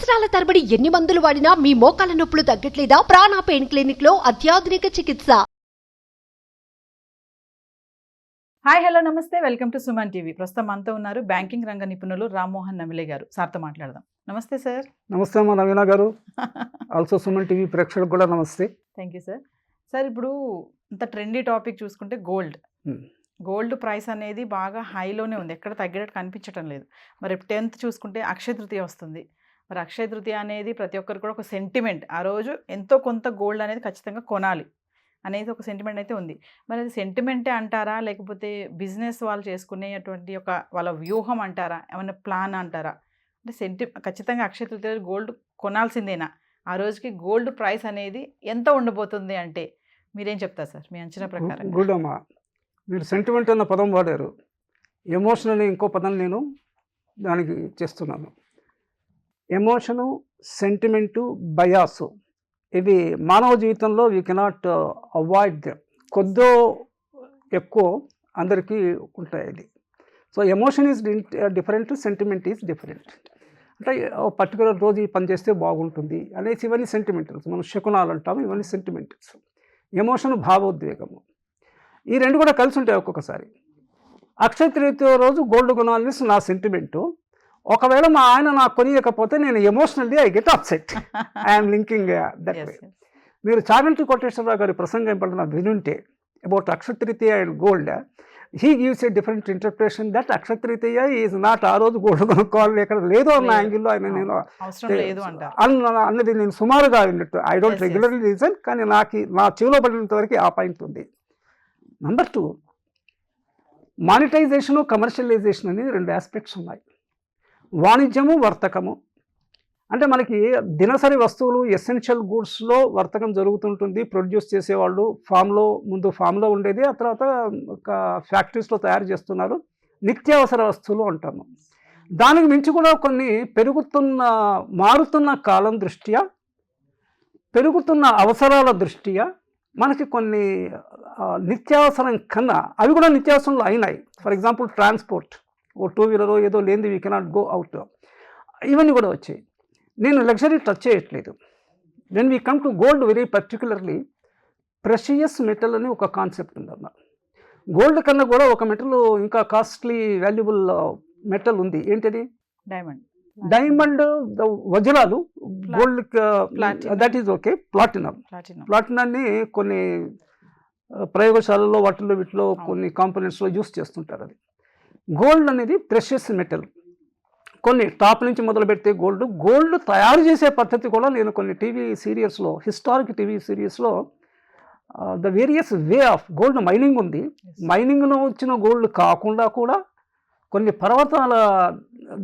సంవత్సరాల తరబడి ఎన్ని మందులు వాడినా మీ మోకాల నొప్పులు తగ్గట్లేదా? ప్రాణ పెయిన్ క్లినిక్ లో అత్యాధునిక చికిత్స. హాయ్ హలో నమస్తే, వెల్కమ్ టు సుమన్ టీవీ. ప్రస్తుతం మనతో ఉన్నారు బ్యాంకింగ్ రంగ నిపుణులు రామ్మోహన్ నమిలే గారు. సార్తో మాట్లాడదాం. నమస్తే సార్. నమస్తే అమ్మా నవీన గారు. ఆల్సో సుమన్ టీవీ ప్రేక్షకులకు కూడా నమస్తే. Thank you sir. సార్, ఇప్పుడు ఇంత ట్రెండీ టాపిక్ చూసుకుంటే గోల్డ్ ప్రైస్ అనేది బాగా హైలోనే ఉంది, ఎక్కడ తగ్గేటట్టు కనిపించడం లేదు. మరి 10th చూసుకుంటే అక్షయ తృతీయ వస్తుంది. మరి అక్షయ తృతీయ అనేది ప్రతి ఒక్కరికి కూడా ఒక సెంటిమెంట్. ఆ రోజు ఎంతో కొంత గోల్డ్ అనేది ఖచ్చితంగా కొనాలి అనేది ఒక సెంటిమెంట్ అయితే ఉంది. మరి అది సెంటిమెంటే అంటారా, లేకపోతే బిజినెస్ వాళ్ళు చేసుకునేటువంటి ఒక వాళ్ళ వ్యూహం అంటారా, ఏమైనా ప్లాన్ అంటారా? అంటే ఖచ్చితంగా అక్షయ తృతీయ గోల్డ్ కొనాల్సిందేనా? ఆ రోజుకి గోల్డ్ ప్రైస్ అనేది ఎంత ఉండబోతుంది అంటే మీరేం చెప్తారు సార్, మీ అంచనా ప్రకారం? గుడ్ అమ్మా, మీరు సెంటిమెంట్ అన్న పదం వాడారు. ఎమోషన్ ఇంకో పదం నేను దానికి చేస్తున్నాను. ఎమోషను, సెంటిమెంటు, బయాసు, ఇవి మానవ జీవితంలో వీ కెనాట్ అవాయిడ్ దెమ్. కొద్దో ఎక్కువ అందరికీ ఉంటాయి ఇది. So emotion is different, sentiment is different. అంటే పర్టికులర్ రోజు ఈ పని చేస్తే బాగుంటుంది అనేసి ఇవన్నీ సెంటిమెంటల్స్, మనం శకునాలు అంటాము, ఇవన్నీ సెంటిమెంటల్స్. ఎమోషన్ భావోద్వేగము, ఈ రెండు కూడా కలిసి ఉంటాయి ఒక్కొక్కసారి. అక్షయ తృతీయ రోజు గోల్డ్ కొనాలని నా సెంటిమెంటు. ఒకవేళ మా ఆయన నాకు కొనియకపోతే నేను emotionally I get upset. I'm linking that way. మీరు చాగంటి కోటేశ్వరరావు గారి ప్రసంగం ఎప్పుడన్నా వినుంటే about Akshaya Tritiya and gold, he gives a different interpretation that Akshaya Tritiya is not ఆ రోజు గోల్డ్ కొనుక్కోవాలి ఎక్కడ లేదు అన్న యాంగిల్లో ఆయన నేను అన్నది నేను సుమారుగా విన్నట్టు. ఐ డోంట్ రెగ్యులర్లీ రీజన్, కానీ నా చెవిలో పడినంత వరకు ఆ పాయింట్ ఉంది. నెంబర్ 2, మానిటైజేషను, కమర్షియలైజేషన్ అనేది 2 ఆస్పెక్ట్స్ ఉన్నాయి. వాణిజ్యము, వర్తకము. అంటే మనకి దినసరి వస్తువులు, ఎసెన్షియల్ గూడ్స్లో వర్తకం జరుగుతుంటుంది. ప్రొడ్యూస్ చేసేవాళ్ళు ముందు ఫామ్లో ఉండేది, ఆ తర్వాత ఫ్యాక్టరీస్లో తయారు చేస్తున్నారు. నిత్యావసర వస్తువులు అంటాము. దానికి మించి కూడా కొన్ని మారుతున్న కాలం దృష్ట్యా, పెరుగుతున్న అవసరాల దృష్ట్యా మనకి కొన్ని నిత్యావసరం కన్నా అవి కూడా నిత్యావసరంలో అయినాయి. ఫర్ ఎగ్జాంపుల్ ట్రాన్స్పోర్ట్, ఓ 2-వీలర్ ఏదో లేనిది వీ కెనాట్ గో అవుట్, ఇవన్నీ కూడా వచ్చాయి. నేను లగ్జరీ టచ్ చేయట్లేదు. Then we come to gold very particularly. Precious metal అని ఒక కాన్సెప్ట్ ఉందన్న. గోల్డ్ కన్నా కూడా ఒక మెటల్ ఇంకా కాస్ట్లీ వాల్యుబుల్ మెటల్ ఉంది. ఏంటిది? డైమండ్, వజ్రాలు, గోల్డ్, దట్ ఈజ్ ఓకే. ప్లాటినాన్ని కొన్ని ప్రయోగశాలలో వీటిలో కొన్ని కాంపోనెంట్స్లో యూస్ చేస్తుంటారు. అది గోల్డ్ అనేది ప్రెషియస్ మెటల్. కొన్ని టాప్ నుంచి మొదలు పెడితే గోల్డ్ తయారు చేసే పద్ధతి కూడా నేను కొన్ని హిస్టారిక్ టీవీ సిరీస్లో the various way of gold mining ఉంది. మైనింగ్లో వచ్చిన గోల్డ్ కాకుండా కూడా కొన్ని పర్వతాల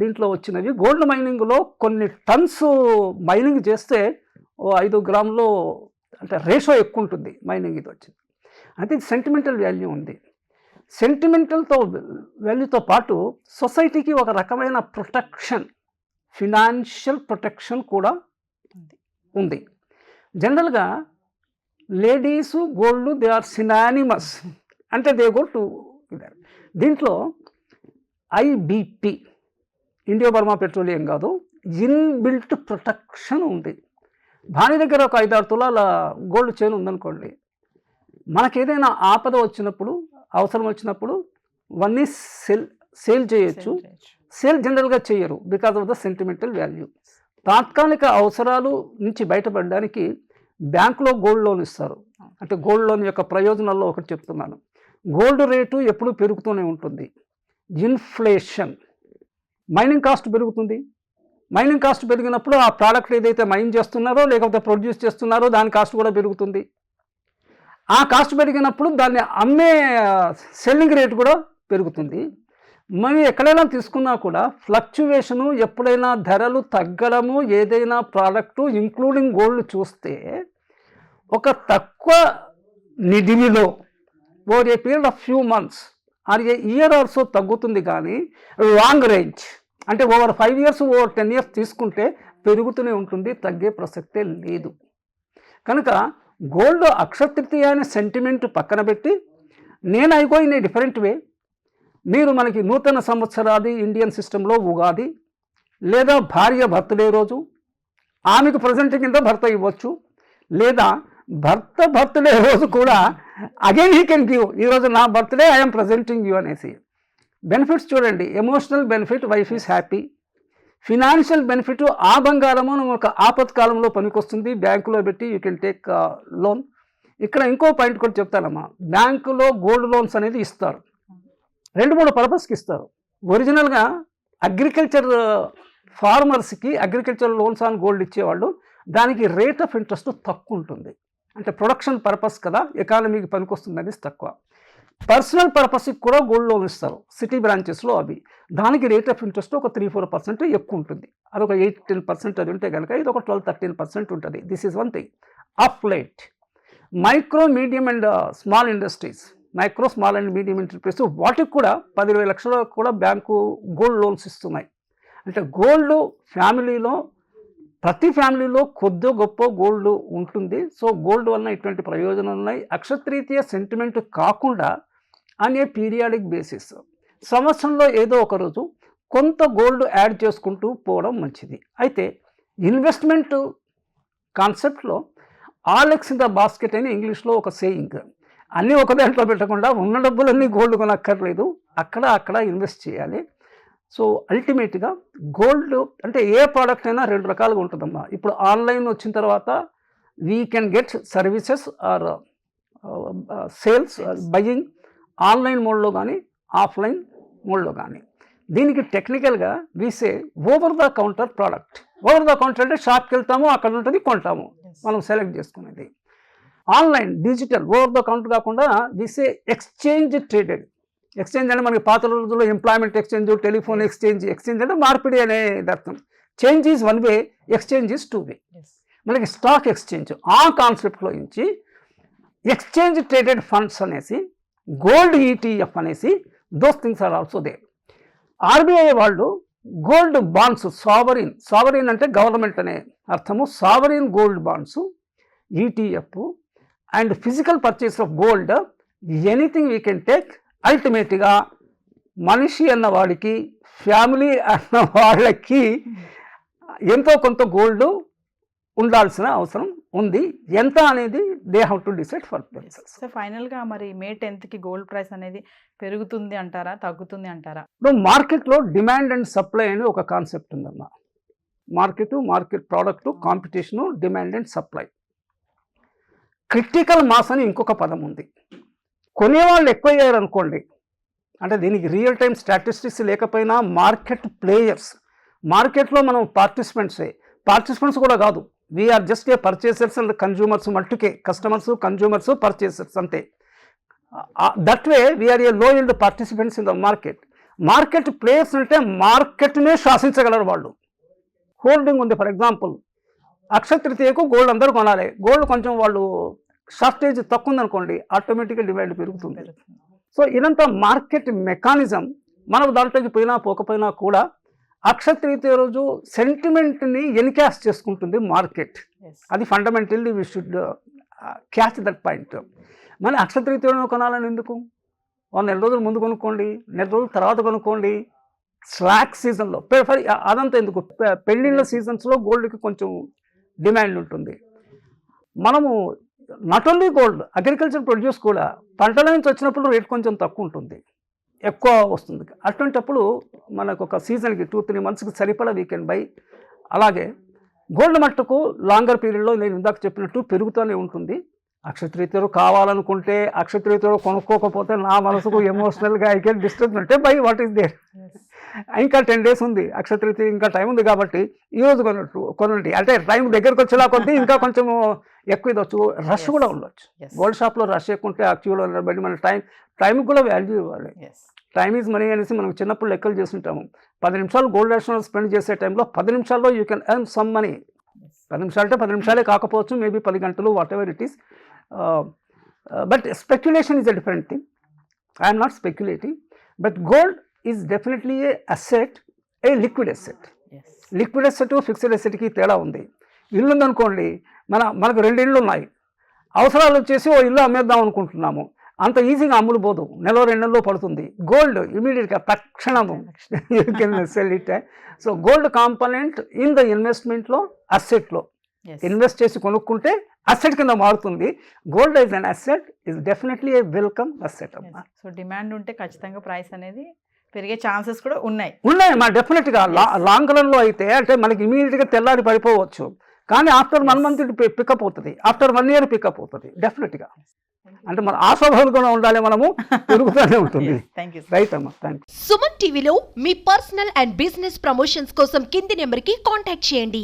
దీంట్లో వచ్చినవి. గోల్డ్ మైనింగ్లో కొన్ని టన్స్ మైనింగ్ చేస్తే 5 గ్రాములు అంటే రేషియో ఎక్కువ ఉంటుంది మైనింగ్. ఇది వచ్చింది అంటే సెంటిమెంటల్ వాల్యూ ఉంది. సెంటిమెంటల్తో వాల్యూతో పాటు సొసైటీకి ఒక రకమైన ప్రొటెక్షన్, ఫినాన్షియల్ ప్రొటెక్షన్ కూడా ఉంది. జనరల్గా ladies gold they are synonymous, అంటే దే గో టు దీంట్లో IBP, ఇండియో బర్మా పెట్రోలియం కాదు, ఇన్బిల్ట్ ప్రొటెక్షన్ ఉంది. భార్య దగ్గర ఒక 5-6 తులాల గోల్డ్ చైన్ ఉందనుకోండి, మనకేదైనా ఆపద వచ్చినప్పుడు, అవసరం వచ్చినప్పుడు వన్నీ సేల్ చేయొచ్చు. సేల్ జనరల్గా చేయరు because of the sentimental value. తాత్కాలిక అవసరాలు నుంచి బయటపడడానికి బ్యాంకులో గోల్డ్ లోన్ ఇస్తారు. అంటే గోల్డ్ లోన్ యొక్క ప్రయోజనాల్లో ఒకటి చెప్తున్నాను. గోల్డ్ రేటు ఎప్పుడూ పెరుగుతూనే ఉంటుంది. ఇన్ఫ్లేషన్, మైనింగ్ కాస్ట్ పెరుగుతుంది. మైనింగ్ కాస్ట్ పెరిగినప్పుడు ఆ ప్రోడక్ట్ ఏదైతే మైన్ చేస్తున్నారో లేకపోతే ప్రొడ్యూస్ చేస్తున్నారో దాని కాస్ట్ కూడా పెరుగుతుంది. ఆ కాస్ట్ పెరిగినప్పుడు దాన్ని అమ్మే సెల్లింగ్ రేట్ కూడా పెరుగుతుంది. మనం ఎక్కడైనా తీసుకున్నా కూడా ఫ్లక్చువేషను, ఎప్పుడైనా ధరలు తగ్గడము, ఏదైనా ప్రోడక్టు ఇంక్లూడింగ్ గోల్డ్ చూస్తే ఒక తక్కువ నిడివిలో over a period of few months or a year also తగ్గుతుంది. కానీ లాంగ్ రేంజ్ అంటే ఓవర్ 5 years, ఓవర్ 10 years తీసుకుంటే పెరుగుతూనే ఉంటుంది, తగ్గే ప్రసక్తే లేదు. కనుక గోల్డ్ అక్షయ తృతీయ అనే సెంటిమెంట్ పక్కన పెట్టి నేను I go in a different way. మీరు మనకి నూతన సంవత్సరాది ఇండియన్ సిస్టంలో ఉగాది, లేదా భార్య బర్త్డే రోజు, ఆమెకు ప్రజెంట్ కింద భర్త ఇవ్వచ్చు, లేదా భర్త బర్త్డే రోజు కూడా అగైన్ హీ కెన్ గివ్, ఈరోజు నా బర్త్డే ఐఎమ్ ప్రజెంటింగ్ యూ అనేసి. బెనిఫిట్స్ చూడండి, emotional benefit wife is happy, financial benefit ఆ బంగారము ఒక ఆపత్కాలంలో పనికొస్తుంది, బ్యాంకులో పెట్టి యూ కెన్ టేక్ లోన్. ఇక్కడ ఇంకో పాయింట్ కూడా చెప్తానమ్మా, బ్యాంకులో గోల్డ్ లోన్స్ అనేది ఇస్తారు, 2-3 పర్పస్కి ఇస్తారు. ఒరిజినల్గా అగ్రికల్చర్ ఫార్మర్స్కి అగ్రికల్చర్ లోన్స్ ఆన్ గోల్డ్ ఇచ్చేవాళ్ళు, దానికి రేట్ ఆఫ్ ఇంట్రెస్ట్ తక్కువ ఉంటుంది, అంటే ప్రొడక్షన్ పర్పస్ కదా, ఎకానమీకి పనికొస్తుంది అనేది తక్కువ. పర్సనల్ పర్పస్కి కూడా గోల్డ్ లోన్ ఇస్తారు సిటీ బ్రాంచెస్లో, అవి దానికి రేట్ ఆఫ్ ఇంట్రెస్ట్ ఒక 3-4% ఎక్కువ ఉంటుంది, అదొక 8-10% అది ఉంటే కనుక ఇది ఒక 12-13% ఉంటుంది. This is one thing. Up light micro medium and small industries, micro small and medium enterprise వాటికి కూడా 10,000 లక్షల కూడా బ్యాంకు గోల్డ్ లోన్స్ ఇస్తున్నాయి. అంటే గోల్డ్ ఫ్యామిలీలో ప్రతి ఫ్యామిలీలో కొద్ది గొప్ప గోల్డ్ ఉంటుంది. సో గోల్డ్ వలన ఇటువంటి ప్రయోజనాలు ఉన్నాయి. అక్షతరీత్యా సెంటిమెంట్ కాకుండా అనే పీరియాడిక్ బేసిస్ సంవత్సరంలో ఏదో ఒక రోజు కొంత గోల్డ్ యాడ్ చేసుకుంటూ పోవడం మంచిది. అయితే ఇన్వెస్ట్మెంట్ కాన్సెప్ట్లో all eggs in the basket అని ఇంగ్లీష్లో ఒక సేయింగ్, అన్నీ ఒక దాంట్లో పెట్టకుండా ఉన్న డబ్బులన్నీ గోల్డ్ కొనక్కర్లేదు, అక్కడ ఇన్వెస్ట్ చేయాలి. సో అల్టిమేట్గా గోల్డ్ అంటే ఏ ప్రోడక్ట్ అయినా 2 రకాలుగా ఉంటుందమ్మా. ఇప్పుడు ఆన్లైన్ వచ్చిన తర్వాత we can get services or sales buying online మోడ్లో కానీ ఆఫ్లైన్ మోడ్లో కానీ. దీనికి టెక్నికల్గా we say over the counter product. Over the counter అంటే షాప్కి వెళ్తాము, అక్కడ ఉంటుంది, కొంటాము, మనం సెలెక్ట్ చేసుకునేది. Online digital over the counter కాకుండా వీసే ఎక్స్చేంజ్ ట్రేడెడ్. ఎక్స్చేంజ్ అంటే మనకి పాత రోజుల్లో employment exchange, telephone exchange. Exchange అంటే మార్పిడి అనేది అర్థం. Change is 1 way, exchange is 2 way. మనకి స్టాక్ ఎక్స్చేంజ్ ఆ కాన్సెప్ట్లో నుంచి ఎక్స్చేంజ్ ట్రేడెడ్ ఫండ్స్ అనేసి, గోల్డ్ ఈటీఎఫ్ అనేసి, those things are also they. RBI వాళ్ళు గోల్డ్ బాండ్స్, సావరీన్ అంటే గవర్నమెంట్ అనే అర్థము, sovereign gold bonds, ETF and physical purchase of gold, anything we can take. అల్టిమేట్గా మనిషి అన్న వాడికి, ఫ్యామిలీ అన్న వాళ్ళకి ఎంతో కొంత గోల్డ్ ఉండాల్సిన అవసరం ఉంది. ఎంత అనేది they have to decide for themselves. So ఫైనల్గా మరి May 10th గోల్డ్ ప్రైస్ అనేది పెరుగుతుంది అంటారా, తగ్గుతుంది అంటారా? ఇప్పుడు మార్కెట్లో డిమాండ్ అండ్ సప్లై అని ఒక కాన్సెప్ట్ ఉందమ్మా. Market product competition, demand and supply. Critical mass అని ఇంకొక పదం ఉంది. కొనేవాళ్ళు ఎక్కువయ్యారు అనుకోండి, అంటే దీనికి రియల్ టైం స్టాటిస్టిక్స్ లేకపోయినా మార్కెట్ ప్లేయర్స్, మార్కెట్లో మనం పార్టిసిపెంట్స్ కూడా కాదు, we are just a purchasers and consumers మట్టుకే, కస్టమర్స్ పర్చేసర్స్ అంతే. That way we are a low end participants in the market players అంటే మార్కెట్నే శాసించగలరు వాళ్ళు. హోల్డింగ్ ఉంది, ఫర్ ఎగ్జాంపుల్ అక్షతృతీయకు గోల్డ్ అందరూ కొనాలి, గోల్డ్ కొంచెం వాళ్ళు షార్టేజ్ తక్కువ ఉందనుకోండి, ఆటోమేటిక్గా డిమాండ్ పెరుగుతుంది. సో ఇదంతా మార్కెట్ మెకానిజం. మనం దాంట్లోకి పోకపోయినా కూడా అక్షతృతీయ రోజు సెంటిమెంట్ని ఎన్కాష్ చేసుకుంటుంది మార్కెట్. అది fundamentally we should catch that point. మళ్ళీ అక్షతృతీయలో కొనాలని ఎందుకు? 1 నెల రోజులు ముందు కొనుక్కోండి, నెల రోజుల తర్వాత కొనుక్కోండి. స్లాక్ సీజన్లో అదంతా ఎందుకు? పెళ్ళిళ్ళ సీజన్స్లో గోల్డ్కి కొంచెం డిమాండ్ ఉంటుంది. మనము not only gold, agriculture produce కూడా పంటల నుంచి వచ్చినప్పుడు రేట్ కొంచెం తక్కువ ఉంటుంది, ఎక్కువ వస్తుంది. అటువంటిప్పుడు మనకు ఒక సీజన్కి 2-3 మంత్స్కి సరిపడా వీ కెన్ బై. అలాగే గోల్డ్ మట్టుకు లాంగర్ పీరియడ్లో నేను ఇందాక చెప్పినట్టు పెరుగుతూనే ఉంటుంది. అక్షతృతీయలు కావాలనుకుంటే, అక్షతృతీయలు కొనుక్కోకపోతే నా మనసుకు ఎమోషనల్గా ఐ కెన్ డిస్టర్బ్ అంటే బై వాట్ ఈస్ దేర్. ఇంకా 10 days ఉంది అక్షతృతీయ, ఇంకా టైం ఉంది కాబట్టి ఈరోజు కొనండి. అంటే టైం దగ్గరకు వచ్చేలా కొద్ది ఇంకా కొంచెం ఎక్కువ ఇదవచ్చు, రష్ కూడా ఉండొచ్చు. గోల్డ్ షాప్లో రష్ ఎక్కువ ఉంటే యాక్చువల్గా నిలబడి మన టైంకి కూడా వాల్యూ ఇవ్వాలి. టైమ్ ఈజ్ మనీ అనేసి మనం చిన్నప్పుడు లెక్కలు చేస్తుంటాము. 10 నిమిషాలు గోల్డ్ రష్లో స్పెండ్ చేసే టైంలో 10 నిమిషాల్లో you can earn some money. 10 నిమిషాలు అంటే 10 నిమిషాలే కాకపోవచ్చు, మేబీ 10 గంటలు, whatever it is. But speculation is a different thing. I'm not speculating, but gold is definitely a asset, a liquid asset. Liquid asset, fixed అసెట్కి తేడా ఉంది. ఇల్లు ఉందనుకోండి, మనకు 2 ఇళ్ళు ఉన్నాయి, అవసరాలు వచ్చేసి ఓ ఇల్లు అమ్మేద్దాం అనుకుంటున్నాము, అంత ఈజీగా అమ్ముడు పోదు, నెల 2 నెలల్లో పడుతుంది. గోల్డ్ ఇమీడియట్గా తక్షణము you can sell it. So gold component in the ఇన్వెస్ట్మెంట్లో, అసెట్లో ఇన్వెస్ట్ చేసి కొనుక్కుంటే అసెట్ కింద మారుతుంది. Gold is an asset, is definitely a welcome asset అమ్మా. సో డిమాండ్ ఉంటే ఖచ్చితంగా ప్రైస్ అనేది పెరిగే ఛాన్సెస్ కూడా ఉన్నాయి మా డెఫినెట్గా. లాంగ్ రన్లో అయితే అంటే మనకి ఇమీడియట్గా తెల్లారి పడిపోవచ్చు, కానీ ఆఫ్టర్ 1 month పికప్ అవుతుంది, ఆఫ్టర్ 1 year పికప్ అవుతుంది డెఫినెట్గా. అంటే మన ఆశాభావాలు కూడా ఉండాలి, మనము పెరుగుతూనే ఉంటుంది. Thank you. రైట్ అమ్మా, థ్యాంక్ యూ. సుమన్ టీవీలో మీ పర్సనల్ అండ్ బిజినెస్ ప్రమోషన్స్ కోసం కింది నెంబర్కి కాంటాక్ట్ చేయండి.